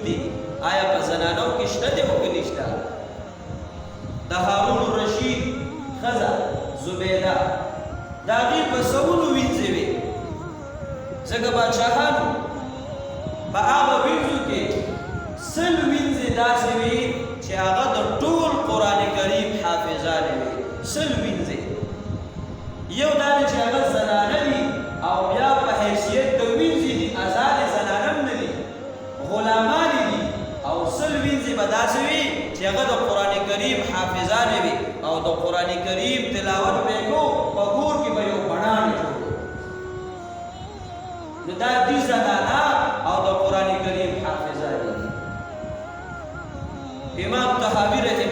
دي آیا په زنانو کې شته دي او که نشته د هارون الرشید ښځه زبیده د هغې په سلو وینځې وې ځکه باچاهانو په هغه وینځو کې سل وینځې داسې وې چې هغه د ټول قرآن کریم حافظانې وې سل وینځې یو دا دی چې هغه زنانه دي او بیا په حیثیت د وینځې دي ازادې زنانه هم نه دي غلامانې دي او سل وینځې به داسې وي چې هغه د قرآن کریم حافظانې وي او د قرآن کریم تلاوت به یې کو په کور کې به یو بڼاڼې جوړ نو دا دي زنانه او د قرآن کریم حافظانې دي امام طحاوي رحمه